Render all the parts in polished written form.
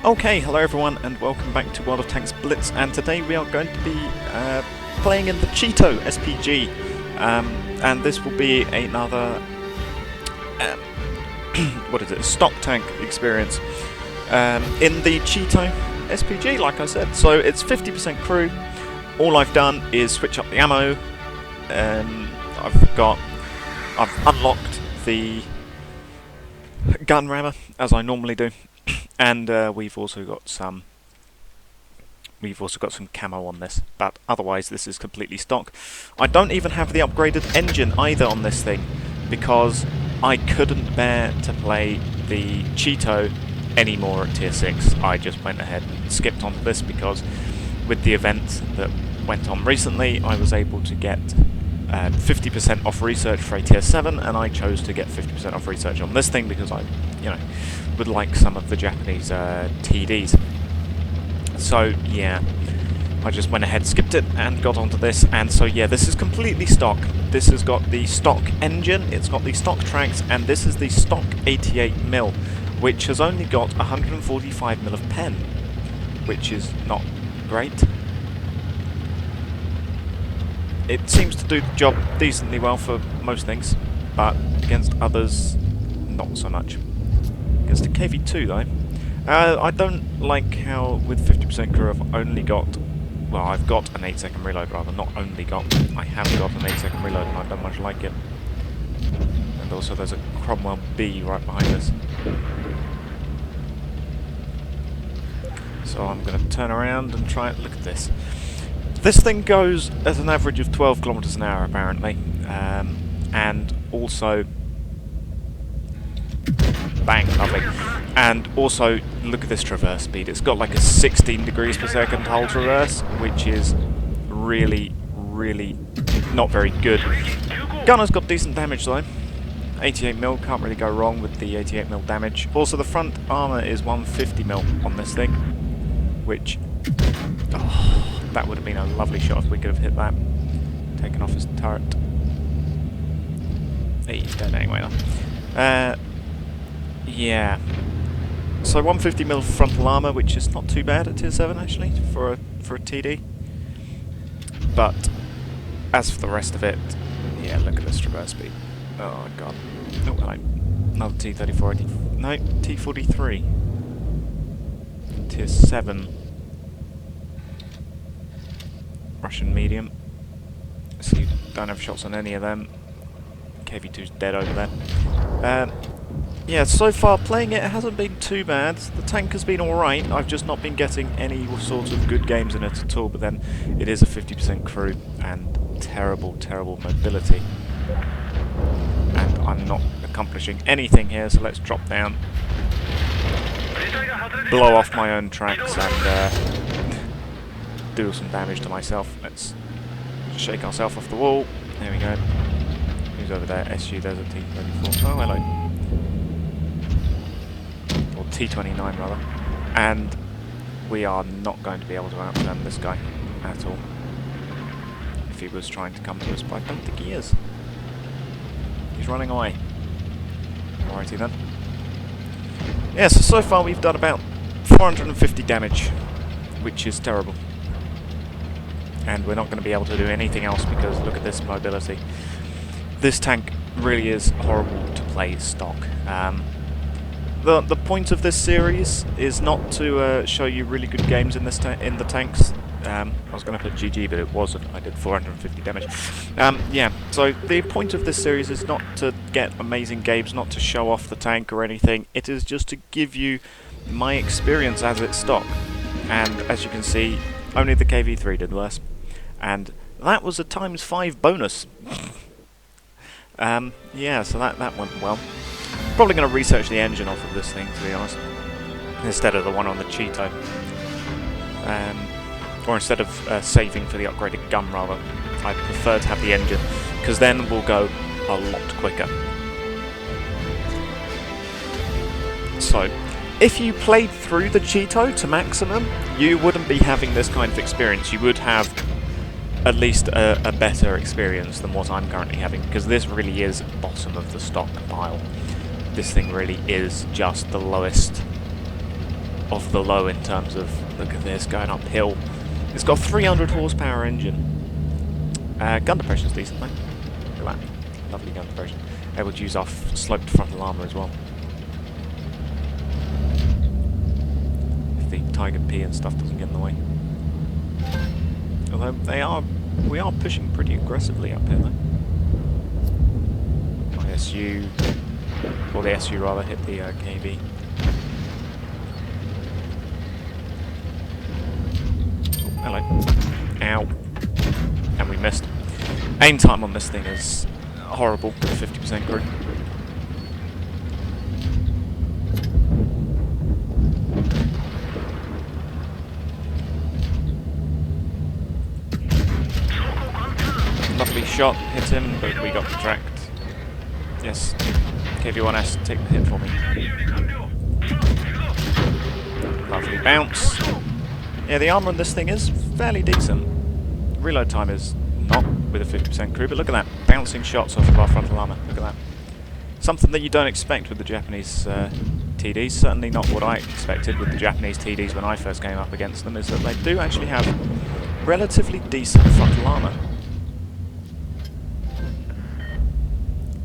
Okay, hello everyone and welcome back to World of Tanks Blitz, and today we are going to be playing in the Chi-To SPG, and this will be another what is it, stock tank experience in the Chi-To SPG, like I said. So it's 50% crew. All I've done is switch up the ammo. I've unlocked the gun rammer as I normally do. And we've also got some camo on this, but otherwise this is completely stock. I don't even have the upgraded engine either on this thing, because I couldn't bear to play the Chi-To anymore at tier 6. I just went ahead and skipped onto this because with the event that went on recently, I was able to get 50% off research for a tier 7, and I chose to get 50% off research on this thing because I, would like some of the Japanese TDs. So yeah, I just went ahead, skipped it, and got onto this. And so yeah, this is completely stock. This has got the stock engine, it's got the stock tracks, and this is the stock 88mm, which has only got 145mm of pen, which is not great. It seems to do the job decently well for most things, but against others, not so much. Against a KV2 though, I don't like how with 50% crew I've only got, well, I've got an 8-second reload rather, not only got, I have got an 8-second reload and I don't much like it. And also there's a Cromwell B right behind us. So I'm going to turn around and try it. Look at this. This thing goes at an average of 12 kilometers an hour apparently, and also, bang, lovely. And also, look at this traverse speed. It's got like a 16 degrees per second hull traverse, which is really, really not very good. Gunner's got decent damage though. 88mm, can't really go wrong with the 88mm damage. Also, the front armour is 150mm on this thing, which, oh, that would have been a lovely shot if we could have hit that. Taken off his turret. He's dead anyway though. Yeah. So 150mm frontal armour, which is not too bad at tier 7 actually for a TD. But as for the rest of it, yeah, look at this traverse speed. Oh god. Oh hello. Another T34. No, T43. Tier 7. Russian medium. So you don't have shots on any of them. KV2's dead over there. Yeah, so far playing it hasn't been too bad. The tank has been alright. I've just not been getting any sort of good games in it at all, but then it is a 50% crew and terrible, terrible mobility. And I'm not accomplishing anything here, so let's drop down, blow off my own tracks and do some damage to myself. Let's shake ourselves off the wall. There we go. Who's over there? SU, there's a T34. Oh, hello. Or T29 rather. And we are not going to be able to outrun this guy at all. If he was trying to come to us, but I don't think he is. He's running away. Alrighty then. Yeah, so far we've done about 450 damage, which is terrible. And we're not going to be able to do anything else because look at this mobility. This tank really is horrible to play stock. The point of this series is not to show you really good games in this in the tanks. I was going to put GG, but it wasn't. I did 450 damage. Yeah, so the point of this series is not to get amazing games, not to show off the tank or anything. It is just to give you my experience as it's stock. And as you can see, only the KV3 did worse. And that was a ×5 bonus. Yeah, so that went well. Probably going to research the engine off of this thing, to be honest, instead of the one on the Chi-To. Or instead of saving for the upgraded gun, rather. I prefer to have the engine, because then we'll go a lot quicker. So, if you played through the Chi-To to maximum, you wouldn't be having this kind of experience. You would have at least a better experience than what I'm currently having, because this really is bottom of the stock pile. This thing really is just the lowest of the low in terms of, look at this, going uphill. It's got a 300 horsepower engine. Gun depression's decent though. Look at that. Lovely gun depression. Able to use our sloped frontal armour as well. If the Tiger P and stuff doesn't get in the way. Although we are pushing pretty aggressively up here though. ISU, or the SU rather, hit the KV. Oh, hello. Ow. And we missed. Aim time on this thing is horrible, 50% crew. Lovely shot, hit him, but we got tracked. Yes, KV-1S, take the hit for me. Lovely bounce. Yeah, the armour on this thing is fairly decent. Reload time is not with a 50% crew, but look at that, bouncing shots off of our frontal armour, look at that. Something that you don't expect with the Japanese TDs, certainly not what I expected with the Japanese TDs when I first came up against them, is that they do actually have relatively decent frontal armour.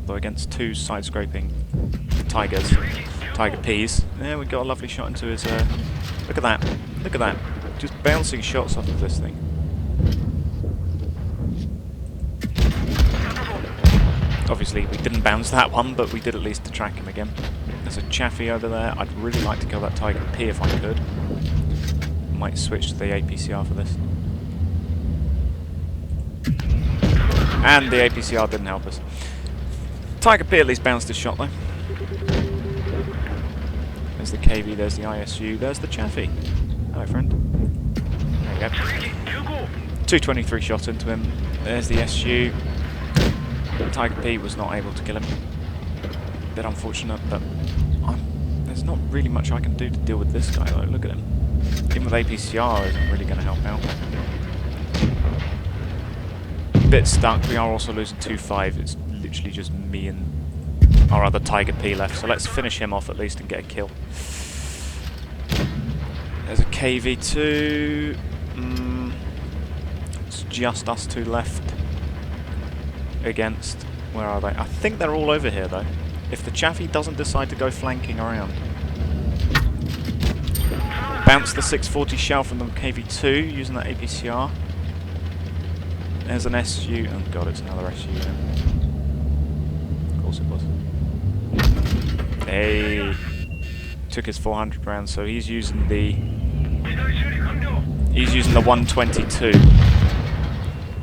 Though against two side-scraping Tigers, Tiger Ps, yeah, we got a lovely shot into his, look at that, just bouncing shots off of this thing. Obviously we didn't bounce that one, but we did at least to track him again. There's a Chaffee over there. I'd really like to kill that Tiger P if I could. Might switch to the APCR for this. And the APCR didn't help us. Tiger P at least bounced his shot though. There's the KV, there's the ISU, there's the Chaffee. Hello friend. There you go. 223 shot into him. There's the SU. Tiger P was not able to kill him. Bit unfortunate, but there's not really much I can do to deal with this guy though. Look at him. Even with APCR isn't really going to help out. Bit stuck. We are also losing 2-5. It's literally just me and our other Tiger P left. So let's finish him off at least and get a kill. There's a KV2. It's just us two left. Against, where are they? I think they're all over here though. If the Chaffee doesn't decide to go flanking around. Bounce the 640 shell from the KV2 using that APCR. There's an SU. Oh god, it's another SU. Yeah. Of course it was. Hey, took his 400 rounds, so he's using the 122,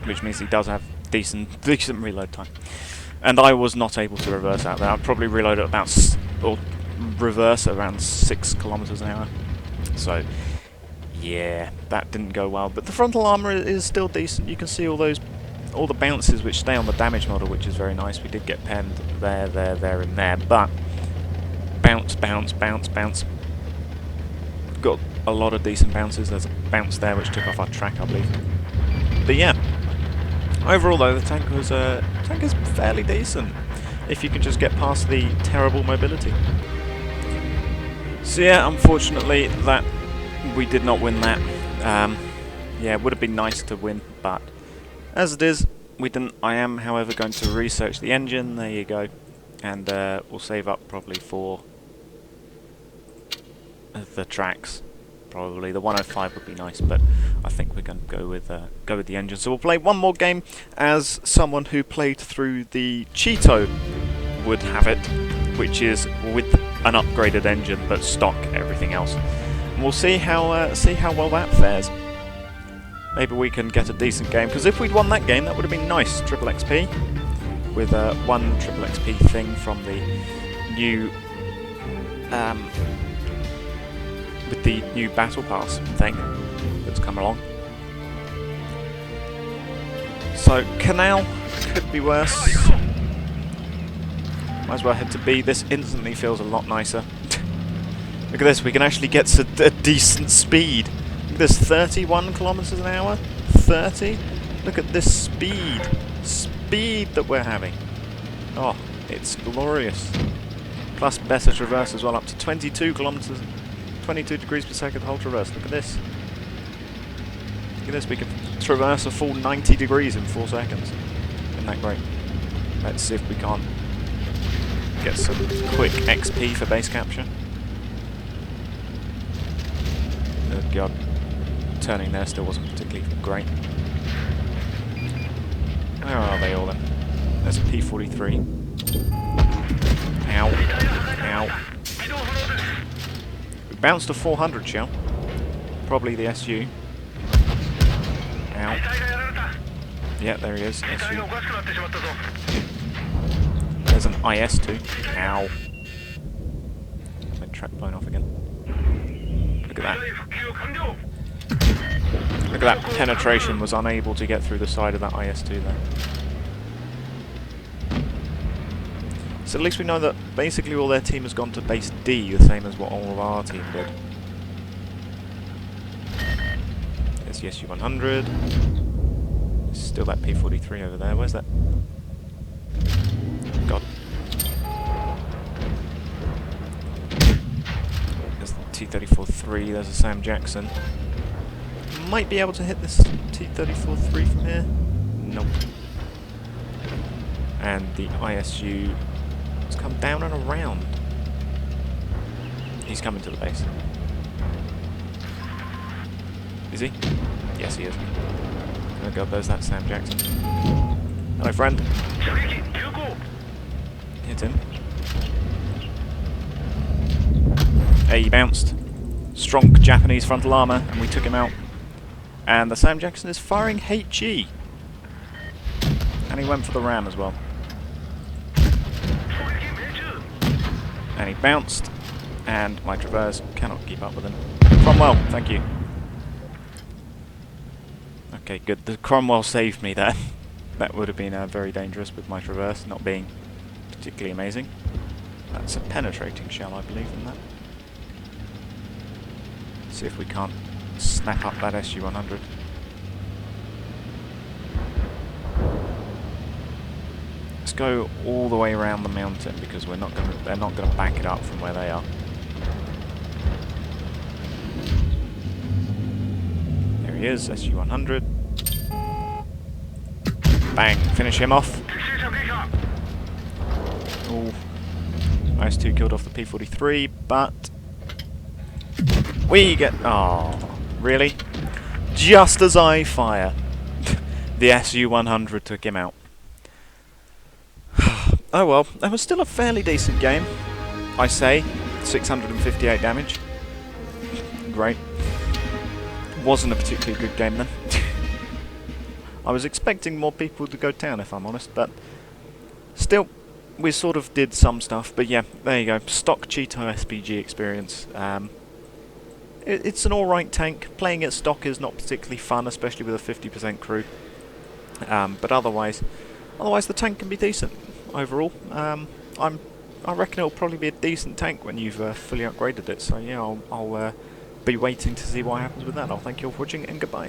which means he does have decent reload time, and I was not able to reverse out there. I'd probably reload at about reverse at around 6 kilometers an hour. So yeah, that didn't go well. But the frontal armor is still decent. You can see all the bounces which stay on the damage model, which is very nice. We did get penned there, and there, but bounce. Got a lot of decent bounces. There's a bounce there which took off our track, I believe. But yeah. Overall though, the tank is fairly decent, if you can just get past the terrible mobility. So yeah, unfortunately that we did not win that. Yeah, it would have been nice to win, but as it is, we didn't. I am, however, going to research the engine, there you go, and we'll save up probably for the tracks. Probably the 105 would be nice, but I think we're going to go with the engine. So we'll play one more game as someone who played through the Chi-To would have it, which is with an upgraded engine but stock everything else. And we'll see how well that fares. Maybe we can get a decent game, because if we'd won that game, that would have been nice. Triple XP with one triple XP thing from the new. With the new battle pass thing that's come along. So Canal could be worse. Might as well head to B. This instantly feels a lot nicer. Look at this, we can actually get to a decent speed. Look at this, 31 kilometers an hour. 30. Look at this speed that we're having. Oh, it's glorious. Plus better traverse as well, up to 22 kilometers. 22 degrees per second whole traverse. Look at this. Look at this, we can traverse a full 90 degrees in 4 seconds. Isn't that great? Let's see if we can't get some quick XP for base capture. Oh god. Turning there still wasn't particularly great. Where are they all then? There's a P-43. Ow. Ow. We bounced to 400 shell. Probably the SU. Ow. Yeah, there he is. SU. There's an IS-2. Ow. My track blown off again. Look at that. Look at that. Penetration was unable to get through the side of that IS-2 there. So at least we know that basically all their team has gone to base D, the same as what all of our team did. There's the SU-100. There's still that P-43 over there. Where's that? God. There's the T-34-3. There's a Sam Jackson. Might be able to hit this T-34-3 from here. Nope. And the ISU has come down and around. He's coming to the base. Is he? Yes, he is. Oh god, there's that Sam Jackson. Hello, friend. Hit him. Hey, he bounced. Strong Japanese frontal armour, and we took him out. And the Sam Jackson is firing HE. And he went for the ram as well. And he bounced, and my Traverse cannot keep up with him. Cromwell, thank you. Okay, good. The Cromwell saved me there. That would have been very dangerous with my Traverse not being particularly amazing. That's a penetrating shell, I believe, in that. See if we can't snap up that SU-100. Let's go all the way around the mountain because they're not going to back it up from where they are. There he is, SU-100. Bang, finish him off. Oh, IS-2 killed off the P-43, but we get... Oh, really? Just as I fire, the SU-100 took him out. Oh well, that was still a fairly decent game, I say. 658 damage. Great. Wasn't a particularly good game then. I was expecting more people to go down, if I'm honest, but still, we sort of did some stuff. But yeah, there you go. Stock Chi-To SPG experience. It's an alright tank. Playing it stock is not particularly fun, especially with a 50% crew. But otherwise the tank can be decent overall. I reckon it'll probably be a decent tank when you've fully upgraded it. So yeah, I'll be waiting to see what happens with that. I'll thank you all for watching and goodbye.